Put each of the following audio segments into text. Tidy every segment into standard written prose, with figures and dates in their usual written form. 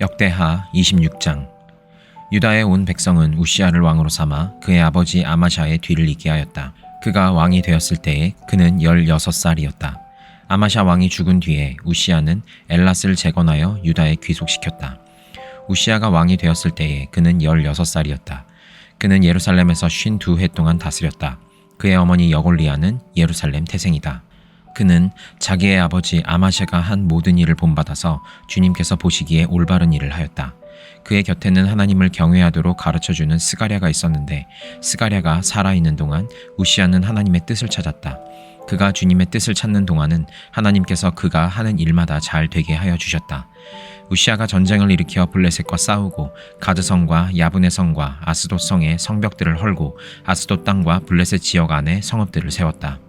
역대하 26장. 유다에 온 백성은 우시아를 왕으로 삼아 그의 아버지 아마샤의 뒤를 잇게 하였다. 그가 왕이 되었을 때에 그는 16살이었다. 아마샤 왕이 죽은 뒤에 우시아는 엘랏을 재건하여 유다에 귀속시켰다. 우시아가 왕이 되었을 때에 그는 16살이었다. 그는 예루살렘에서 52해 동안 다스렸다. 그의 어머니 여골리아는 예루살렘 태생이다. 그는 자기의 아버지 아마샤가 한 모든 일을 본받아서 주님께서 보시기에 올바른 일을 하였다. 그의 곁에는 하나님을 경외하도록 가르쳐주는 스가랴가 있었는데 스가랴가 살아있는 동안 우시아는 하나님의 뜻을 찾았다. 그가 주님의 뜻을 찾는 동안은 하나님께서 그가 하는 일마다 잘 되게 하여 주셨다. 우시아가 전쟁을 일으켜 블레셋과 싸우고 가드성과 야분의 성과 아스돗 성의 성벽들을 헐고 아스돗 땅과 블레셋 지역 안에 성읍들을 세웠다.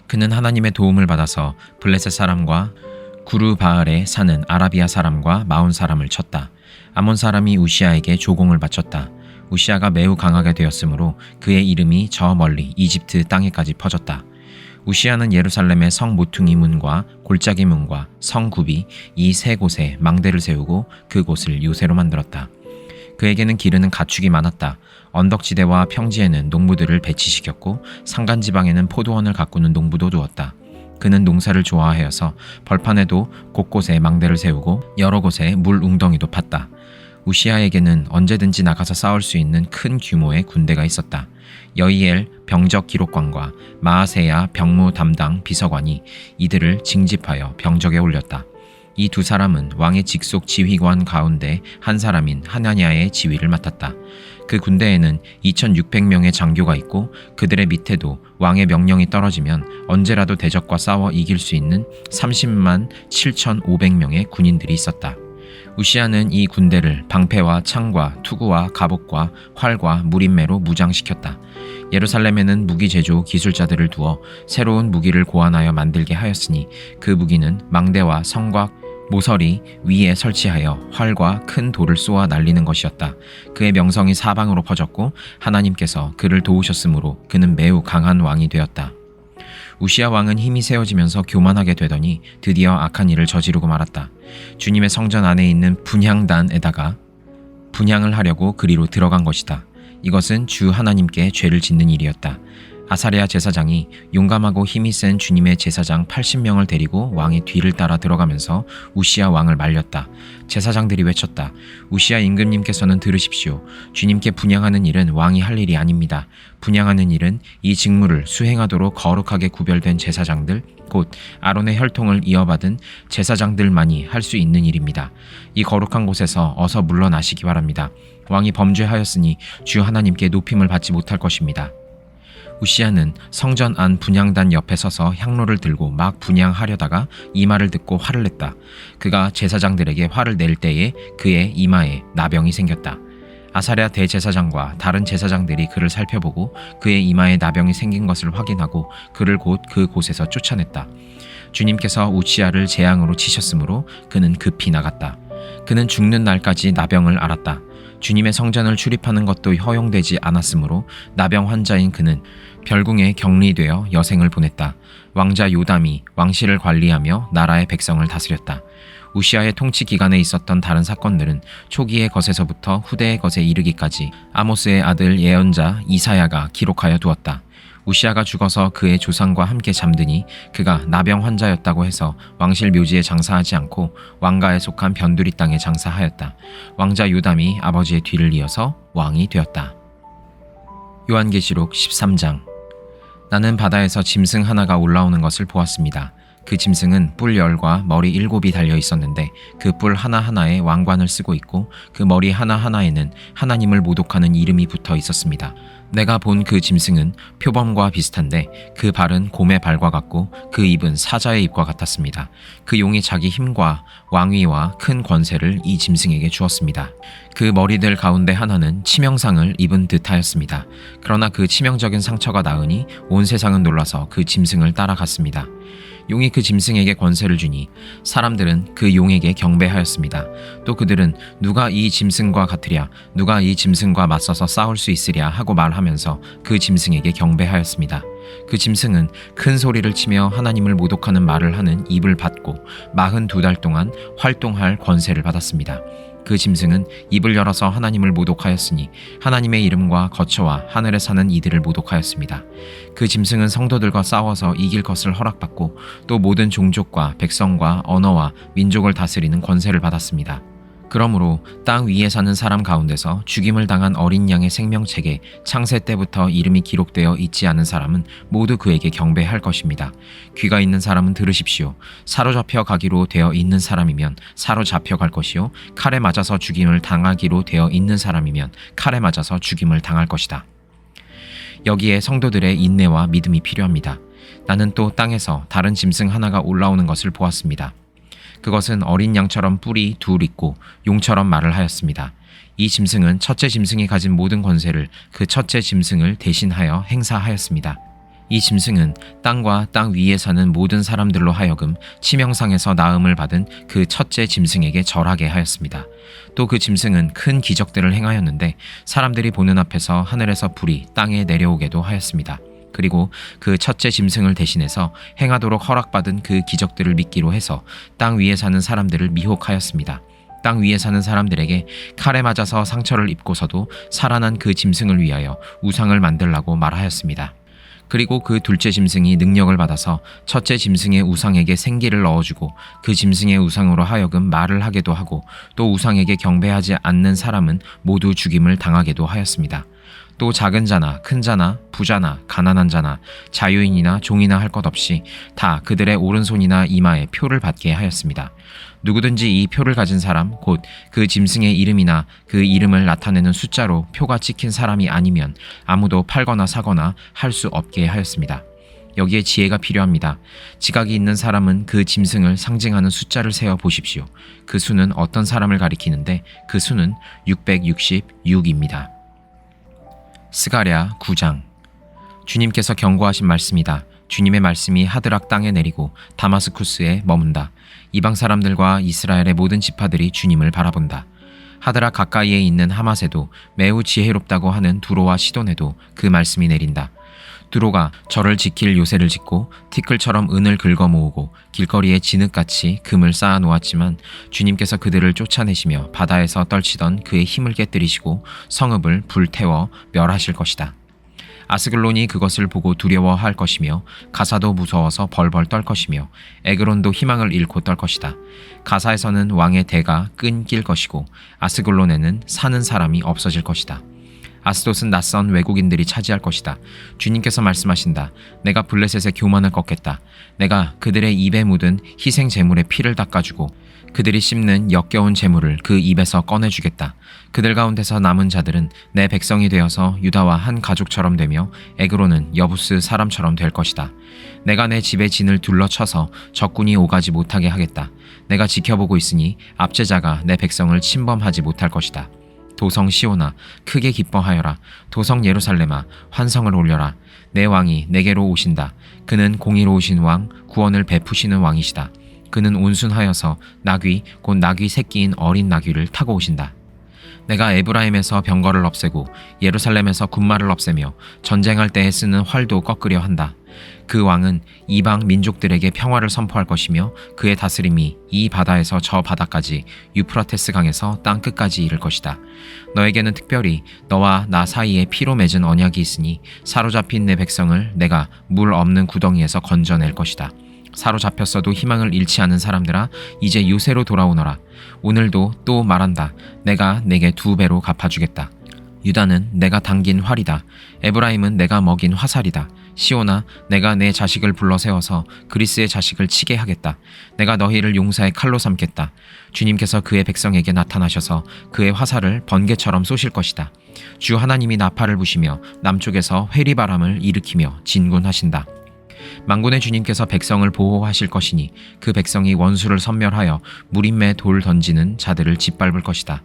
그는 하나님의 도움을 받아서 블레셋 사람과 구르바알에 사는 아라비아 사람과 마온 사람을 쳤다. 아몬 사람이 우시아에게 조공을 바쳤다. 우시아가 매우 강하게 되었으므로 그의 이름이 저 멀리 이집트 땅에까지 퍼졌다. 우시아는 예루살렘의 성 모퉁이 문과 골짜기 문과 성 굽이 이 세 곳에 망대를 세우고 그곳을 요새로 만들었다. 그에게는 기르는 가축이 많았다. 언덕지대와 평지에는 농부들을 배치시켰고 산간지방에는 포도원을 가꾸는 농부도 두었다. 그는 농사를 좋아하여서 벌판에도 곳곳에 망대를 세우고 여러 곳에 물 웅덩이도 팠다. 우시아에게는 언제든지 나가서 싸울 수 있는 큰 규모의 군대가 있었다. 여이엘 병적 기록관과 마아세야 병무 담당 비서관이 이들을 징집하여 병적에 올렸다. 이 두 사람은 왕의 직속 지휘관 가운데 한 사람인 하나냐의 지휘를 맡았다. 그 군대에는 2600명의 장교가 있고 그들의 밑에도 왕의 명령이 떨어지면 언제라도 대적과 싸워 이길 수 있는 30만 7500명의 군인들이 있었다. 우시아는 이 군대를 방패와 창과 투구와 갑옷과 활과 무림매로 무장시켰다. 예루살렘에는 무기 제조 기술자들을 두어 새로운 무기를 고안하여 만들게 하였으니 그 무기는 망대와 성곽 모서리 위에 설치하여 활과 큰 돌을 쏘아 날리는 것이었다. 그의 명성이 사방으로 퍼졌고 하나님께서 그를 도우셨으므로 그는 매우 강한 왕이 되었다. 우시아 왕은 힘이 세워지면서 교만하게 되더니 드디어 악한 일을 저지르고 말았다. 주님의 성전 안에 있는 분향단에다가 분향을 하려고 그리로 들어간 것이다. 이것은 주 하나님께 죄를 짓는 일이었다. 아사랴 제사장이 용감하고 힘이 센 주님의 제사장 80명을 데리고 왕의 뒤를 따라 들어가면서 우시아 왕을 말렸다. 제사장들이 외쳤다. 우시아 임금님께서는 들으십시오. 주님께 분향하는 일은 왕이 할 일이 아닙니다. 분향하는 일은 이 직무를 수행하도록 거룩하게 구별된 제사장들, 곧 아론의 혈통을 이어받은 제사장들만이 할 수 있는 일입니다. 이 거룩한 곳에서 어서 물러나시기 바랍니다. 왕이 범죄하였으니 주 하나님께 높임을 받지 못할 것입니다. 우시아는 성전 안 분향단 옆에 서서 향로를 들고 막 분향하려다가 이 말을 듣고 화를 냈다. 그가 제사장들에게 화를 낼 때에 그의 이마에 나병이 생겼다. 아사랴 대제사장과 다른 제사장들이 그를 살펴보고 그의 이마에 나병이 생긴 것을 확인하고 그를 곧 그곳에서 쫓아냈다. 주님께서 우시아를 재앙으로 치셨으므로 그는 급히 나갔다. 그는 죽는 날까지 나병을 앓았다. 주님의 성전을 출입하는 것도 허용되지 않았으므로 나병 환자인 그는 별궁에 격리되어 여생을 보냈다. 왕자 요담이 왕실을 관리하며 나라의 백성을 다스렸다. 우시아의 통치 기간에 있었던 다른 사건들은 초기의 것에서부터 후대의 것에 이르기까지 아모스의 아들 예언자 이사야가 기록하여 두었다. 우시아가 죽어서 그의 조상과 함께 잠드니 그가 나병 환자였다고 해서 왕실 묘지에 장사하지 않고 왕가에 속한 변두리 땅에 장사하였다. 왕자 요담이 아버지의 뒤를 이어서 왕이 되었다. 요한계시록 13장. 나는 바다에서 짐승 하나가 올라오는 것을 보았습니다. 그 짐승은 뿔10과 머리 7이 달려 있었는데 그 뿔 하나하나에 왕관을 쓰고 있고 그 머리 하나하나에는 하나님을 모독하는 이름이 붙어 있었습니다. 내가 본 그 짐승은 표범과 비슷한데 그 발은 곰의 발과 같고 그 입은 사자의 입과 같았습니다. 그 용이 자기 힘과 왕위와 큰 권세를 이 짐승에게 주었습니다. 그 머리들 가운데 하나는 치명상을 입은 듯하였습니다. 그러나 그 치명적인 상처가 나으니 온 세상은 놀라서 그 짐승을 따라갔습니다. 용이 그 짐승에게 권세를 주니 사람들은 그 용에게 경배하였습니다. 또 그들은 누가 이 짐승과 같으랴, 누가 이 짐승과 맞서서 싸울 수 있으랴 하고 말하면서 그 짐승에게 경배하였습니다. 그 짐승은 큰 소리를 치며 하나님을 모독하는 말을 하는 입을 받고 42달 동안 활동할 권세를 받았습니다. 그 짐승은 입을 열어서 하나님을 모독하였으니 하나님의 이름과 거처와 하늘에 사는 이들을 모독하였습니다. 그 짐승은 성도들과 싸워서 이길 것을 허락받고 또 모든 종족과 백성과 언어와 민족을 다스리는 권세를 받았습니다. 그러므로 땅 위에 사는 사람 가운데서 죽임을 당한 어린 양의 생명책에 창세 때부터 이름이 기록되어 있지 않은 사람은 모두 그에게 경배할 것입니다. 귀가 있는 사람은 들으십시오. 사로잡혀 가기로 되어 있는 사람이면 사로잡혀 갈 것이요, 칼에 맞아서 죽임을 당하기로 되어 있는 사람이면 칼에 맞아서 죽임을 당할 것이다. 여기에 성도들의 인내와 믿음이 필요합니다. 나는 또 땅에서 다른 짐승 하나가 올라오는 것을 보았습니다. 그것은 어린 양처럼 뿔이 둘 있고 용처럼 말을 하였습니다. 이 짐승은 첫째 짐승이 가진 모든 권세를 그 첫째 짐승을 대신하여 행사하였습니다. 이 짐승은 땅과 땅 위에 사는 모든 사람들로 하여금 치명상에서 나음을 받은 그 첫째 짐승에게 절하게 하였습니다. 또 그 짐승은 큰 기적들을 행하였는데 사람들이 보는 앞에서 하늘에서 불이 땅에 내려오게도 하였습니다. 그리고 그 첫째 짐승을 대신해서 행하도록 허락받은 그 기적들을 믿기로 해서 땅 위에 사는 사람들을 미혹하였습니다. 땅 위에 사는 사람들에게 칼에 맞아서 상처를 입고서도 살아난 그 짐승을 위하여 우상을 만들라고 말하였습니다. 그리고 그 둘째 짐승이 능력을 받아서 첫째 짐승의 우상에게 생기를 넣어주고 그 짐승의 우상으로 하여금 말을 하게도 하고 또 우상에게 경배하지 않는 사람은 모두 죽임을 당하게도 하였습니다. 또 작은 자나 큰 자나 부자나 가난한 자나 자유인이나 종이나 할 것 없이 다 그들의 오른손이나 이마에 표를 받게 하였습니다. 누구든지 이 표를 가진 사람, 곧 그 짐승의 이름이나 그 이름을 나타내는 숫자로 표가 찍힌 사람이 아니면 아무도 팔거나 사거나 할 수 없게 하였습니다. 여기에 지혜가 필요합니다. 지각이 있는 사람은 그 짐승을 상징하는 숫자를 세어 보십시오. 그 수는 어떤 사람을 가리키는데 그 수는 666입니다. 스가랴 9장. 주님께서 경고하신 말씀이다. 주님의 말씀이 하드락 땅에 내리고 다마스쿠스에 머문다. 이방 사람들과 이스라엘의 모든 지파들이 주님을 바라본다. 하드락 가까이에 있는 하맛에도 매우 지혜롭다고 하는 두로와 시돈에도 그 말씀이 내린다. 두로가 저를 지킬 요새를 짓고 티끌처럼 은을 긁어 모으고 길거리에 진흙같이 금을 쌓아 놓았지만 주님께서 그들을 쫓아내시며 바다에서 떨치던 그의 힘을 깨뜨리시고 성읍을 불태워 멸하실 것이다. 아스글론이 그것을 보고 두려워할 것이며 가사도 무서워서 벌벌 떨 것이며 에그론도 희망을 잃고 떨 것이다. 가사에서는 왕의 대가 끊길 것이고 아스글론에는 사는 사람이 없어질 것이다. 아스돗은 낯선 외국인들이 차지할 것이다. 주님께서 말씀하신다. 내가 블레셋의 교만을 꺾겠다. 내가 그들의 입에 묻은 희생 제물의 피를 닦아주고 그들이 씹는 역겨운 제물을 그 입에서 꺼내주겠다. 그들 가운데서 남은 자들은 내 백성이 되어서 유다와 한 가족처럼 되며 에그로는 여부스 사람처럼 될 것이다. 내가 내 집의 진을 둘러쳐서 적군이 오가지 못하게 하겠다. 내가 지켜보고 있으니 압제자가 내 백성을 침범하지 못할 것이다. 도성 시온아 크게 기뻐하여라. 도성 예루살렘아 환성을 올려라. 내 왕이 내게로 오신다. 그는 공의로우신 왕, 구원을 베푸시는 왕이시다. 그는 온순하여서 나귀 곧 나귀 새끼인 어린 나귀를 타고 오신다. 내가 에브라임에서 병거를 없애고 예루살렘에서 군마를 없애며 전쟁할 때에 쓰는 활도 꺾으려 한다. 그 왕은 이방 민족들에게 평화를 선포할 것이며 그의 다스림이 이 바다에서 저 바다까지 유프라테스 강에서 땅 끝까지 이를 것이다. 너에게는 특별히 너와 나 사이에 피로 맺은 언약이 있으니 사로잡힌 내 백성을 내가 물 없는 구덩이에서 건져낼 것이다. 사로잡혔어도 희망을 잃지 않은 사람들아 이제 요새로 돌아오너라. 오늘도 또 말한다. 내가 내게 2배로 갚아주겠다. 유다는 내가 당긴 활이다. 에브라임은 내가 먹인 화살이다. 시온아 내가 내 자식을 불러 세워서 그리스의 자식을 치게 하겠다. 내가 너희를 용사의 칼로 삼겠다. 주님께서 그의 백성에게 나타나셔서 그의 화살을 번개처럼 쏘실 것이다. 주 하나님이 나팔을 부시며 남쪽에서 회리바람을 일으키며 진군하신다. 만군의 주님께서 백성을 보호하실 것이니 그 백성이 원수를 섬멸하여 무림에 돌 던지는 자들을 짓밟을 것이다.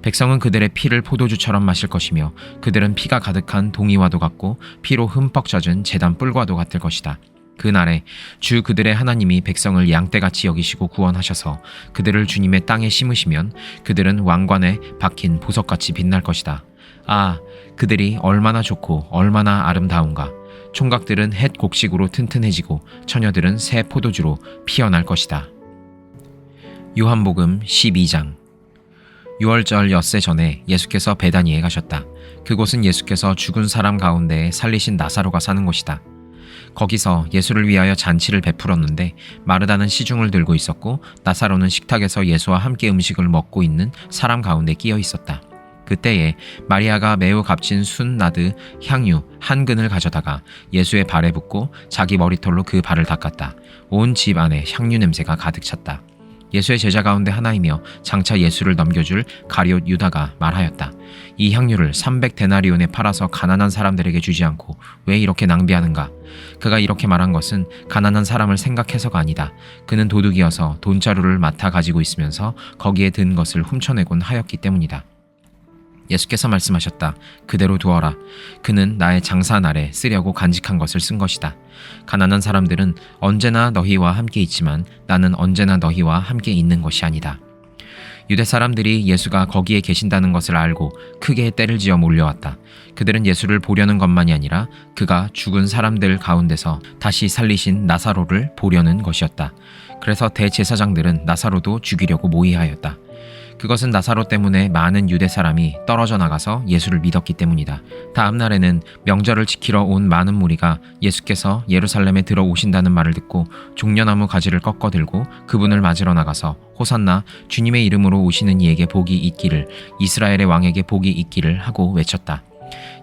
백성은 그들의 피를 포도주처럼 마실 것이며 그들은 피가 가득한 동이와도 같고 피로 흠뻑 젖은 제단 뿔과도 같을 것이다. 그날에 주 그들의 하나님이 백성을 양떼같이 여기시고 구원하셔서 그들을 주님의 땅에 심으시면 그들은 왕관에 박힌 보석같이 빛날 것이다. 아, 그들이 얼마나 좋고 얼마나 아름다운가. 총각들은 햇 곡식으로 튼튼해지고 처녀들은 새 포도주로 피어날 것이다. 요한복음 12장. 6월절 엿새 전에 예수께서 베다니에 가셨다. 그곳은 예수께서 죽은 사람 가운데 살리신 나사로가 사는 곳이다. 거기서 예수를 위하여 잔치를 베풀었는데 마르다는 시중을 들고 있었고 나사로는 식탁에서 예수와 함께 음식을 먹고 있는 사람 가운데 끼어 있었다. 그때에 마리아가 매우 값진 순 나드 향유 한 근을 가져다가 예수의 발에 붓고 자기 머리털로 그 발을 닦았다. 온 집 안에 향유 냄새가 가득 찼다. 예수의 제자 가운데 하나이며 장차 예수를 넘겨줄 가룟 유다가 말하였다. 이 향유를 300데나리온에 팔아서 가난한 사람들에게 주지 않고 왜 이렇게 낭비하는가? 그가 이렇게 말한 것은 가난한 사람을 생각해서가 아니다. 그는 도둑이어서 돈자루를 맡아 가지고 있으면서 거기에 든 것을 훔쳐내곤 하였기 때문이다. 예수께서 말씀하셨다. 그대로 두어라. 그는 나의 장사 날에 쓰려고 간직한 것을 쓴 것이다. 가난한 사람들은 언제나 너희와 함께 있지만 나는 언제나 너희와 함께 있는 것이 아니다. 유대 사람들이 예수가 거기에 계신다는 것을 알고 크게 떼를 지어 몰려왔다. 그들은 예수를 보려는 것만이 아니라 그가 죽은 사람들 가운데서 다시 살리신 나사로를 보려는 것이었다. 그래서 대제사장들은 나사로도 죽이려고 모의하였다. 그것은 나사로 때문에 많은 유대 사람이 떨어져 나가서 예수를 믿었기 때문이다. 다음 날에는 명절을 지키러 온 많은 무리가 예수께서 예루살렘에 들어오신다는 말을 듣고 종려나무 가지를 꺾어 들고 그분을 맞으러 나가서 호산나 주님의 이름으로 오시는 이에게 복이 있기를 이스라엘의 왕에게 복이 있기를 하고 외쳤다.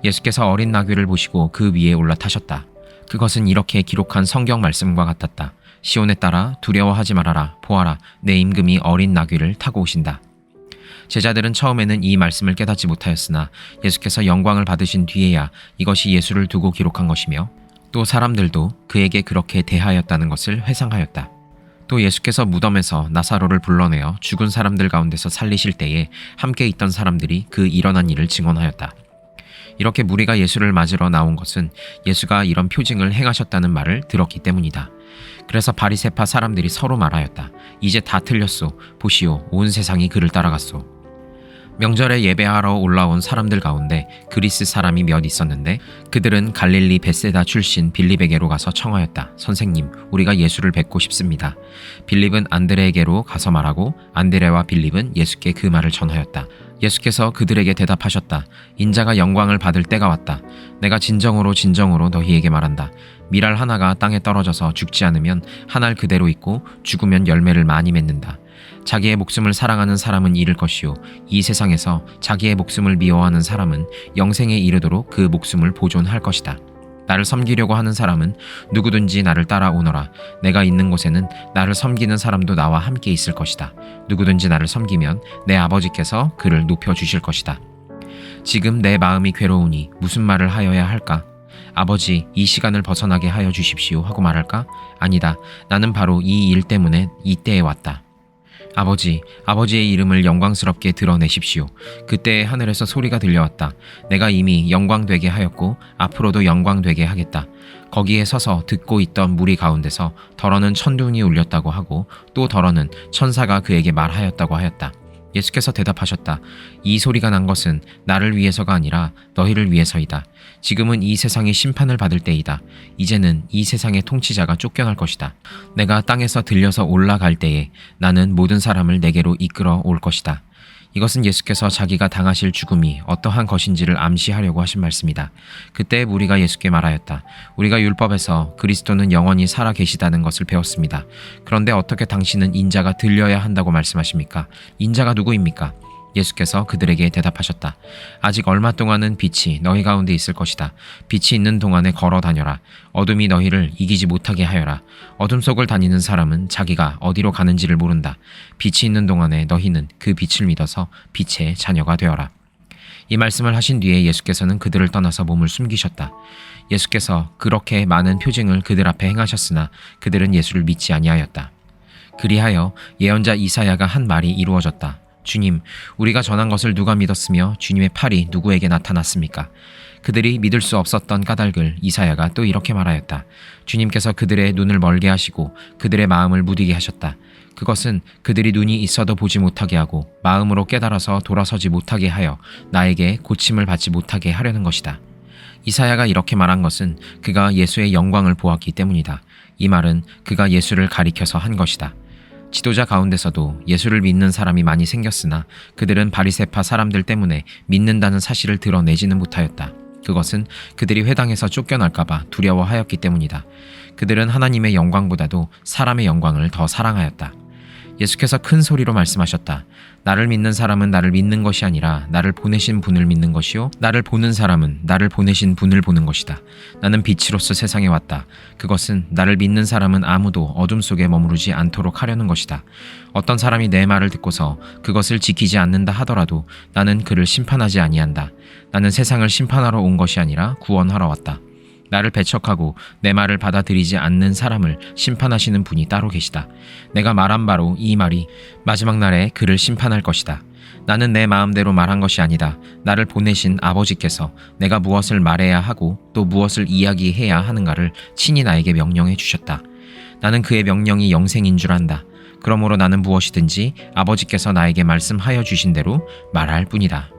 예수께서 어린 나귀를 보시고 그 위에 올라타셨다. 그것은 이렇게 기록한 성경 말씀과 같았다. 시온에 따라 두려워하지 말아라. 보아라, 내 임금이 어린 나귀를 타고 오신다. 제자들은 처음에는 이 말씀을 깨닫지 못하였으나 예수께서 영광을 받으신 뒤에야 이것이 예수를 두고 기록한 것이며 또 사람들도 그에게 그렇게 대하였다는 것을 회상하였다. 또 예수께서 무덤에서 나사로를 불러내어 죽은 사람들 가운데서 살리실 때에 함께 있던 사람들이 그 일어난 일을 증언하였다. 이렇게 무리가 예수를 맞으러 나온 것은 예수가 이런 표징을 행하셨다는 말을 들었기 때문이다. 그래서 바리새파 사람들이 서로 말하였다. 이제 다 틀렸소. 보시오, 온 세상이 그를 따라갔소. 명절에 예배하러 올라온 사람들 가운데 그리스 사람이 몇 있었는데 그들은 갈릴리 벳세다 출신 빌립에게로 가서 청하였다. 선생님, 우리가 예수를 뵙고 싶습니다. 빌립은 안드레에게로 가서 말하고 안드레와 빌립은 예수께 그 말을 전하였다. 예수께서 그들에게 대답하셨다. 인자가 영광을 받을 때가 왔다. 내가 진정으로 너희에게 말한다. 밀알 하나가 땅에 떨어져서 죽지 않으면 한 알 그대로 있고 죽으면 열매를 많이 맺는다. 자기의 목숨을 사랑하는 사람은 잃을 것이요 이 세상에서 자기의 목숨을 미워하는 사람은 영생에 이르도록 그 목숨을 보존할 것이다. 나를 섬기려고 하는 사람은 누구든지 나를 따라오너라. 내가 있는 곳에는 나를 섬기는 사람도 나와 함께 있을 것이다. 누구든지 나를 섬기면 내 아버지께서 그를 높여주실 것이다. 지금 내 마음이 괴로우니 무슨 말을 하여야 할까? 아버지, 이 시간을 벗어나게 하여 주십시오 하고 말할까? 아니다. 나는 바로 이 일 때문에 이때에 왔다. 아버지, 아버지의 이름을 영광스럽게 드러내십시오. 그때 하늘에서 소리가 들려왔다. 내가 이미 영광되게 하였고 앞으로도 영광되게 하겠다. 거기에 서서 듣고 있던 무리 가운데서 덜어는 천둥이 울렸다고 하고 또 덜어는 천사가 그에게 말하였다고 하였다. 예수께서 대답하셨다. 이 소리가 난 것은 나를 위해서가 아니라 너희를 위해서이다. 지금은 이 세상이 심판을 받을 때이다. 이제는 이 세상의 통치자가 쫓겨날 것이다. 내가 땅에서 들려서 올라갈 때에 나는 모든 사람을 내게로 이끌어 올 것이다. 이것은 예수께서 자기가 당하실 죽음이 어떠한 것인지를 암시하려고 하신 말씀이다. 그때 무리가 예수께 말하였다. 우리가 율법에서 그리스도는 영원히 살아 계시다는 것을 배웠습니다. 그런데 어떻게 당신은 인자가 들려야 한다고 말씀하십니까? 인자가 누구입니까? 예수께서 그들에게 대답하셨다. 아직 얼마 동안은 빛이 너희 가운데 있을 것이다. 빛이 있는 동안에 걸어 다녀라. 어둠이 너희를 이기지 못하게 하여라. 어둠 속을 다니는 사람은 자기가 어디로 가는지를 모른다. 빛이 있는 동안에 너희는 그 빛을 믿어서 빛의 자녀가 되어라. 이 말씀을 하신 뒤에 예수께서는 그들을 떠나서 몸을 숨기셨다. 예수께서 그렇게 많은 표징을 그들 앞에 행하셨으나 그들은 예수를 믿지 아니하였다. 그리하여 예언자 이사야가 한 말이 이루어졌다. 주님, 우리가 전한 것을 누가 믿었으며 주님의 팔이 누구에게 나타났습니까? 그들이 믿을 수 없었던 까닭을 이사야가 또 이렇게 말하였다. 주님께서 그들의 눈을 멀게 하시고 그들의 마음을 무디게 하셨다. 그것은 그들이 눈이 있어도 보지 못하게 하고 마음으로 깨달아서 돌아서지 못하게 하여 나에게 고침을 받지 못하게 하려는 것이다. 이사야가 이렇게 말한 것은 그가 예수의 영광을 보았기 때문이다. 이 말은 그가 예수를 가리켜서 한 것이다. 지도자 가운데서도 예수를 믿는 사람이 많이 생겼으나 그들은 바리새파 사람들 때문에 믿는다는 사실을 드러내지는 못하였다. 그것은 그들이 회당에서 쫓겨날까봐 두려워하였기 때문이다. 그들은 하나님의 영광보다도 사람의 영광을 더 사랑하였다. 예수께서 큰 소리로 말씀하셨다. 나를 믿는 사람은 나를 믿는 것이 아니라 나를 보내신 분을 믿는 것이요 나를 보는 사람은 나를 보내신 분을 보는 것이다. 나는 빛으로서 세상에 왔다. 그것은 나를 믿는 사람은 아무도 어둠 속에 머무르지 않도록 하려는 것이다. 어떤 사람이 내 말을 듣고서 그것을 지키지 않는다 하더라도 나는 그를 심판하지 아니한다. 나는 세상을 심판하러 온 것이 아니라 구원하러 왔다. 나를 배척하고 내 말을 받아들이지 않는 사람을 심판하시는 분이 따로 계시다. 내가 말한 바로 이 말이 마지막 날에 그를 심판할 것이다. 나는 내 마음대로 말한 것이 아니다. 나를 보내신 아버지께서 내가 무엇을 말해야 하고 또 무엇을 이야기해야 하는가를 친히 나에게 명령해 주셨다. 나는 그의 명령이 영생인 줄 안다. 그러므로 나는 무엇이든지 아버지께서 나에게 말씀하여 주신 대로 말할 뿐이다.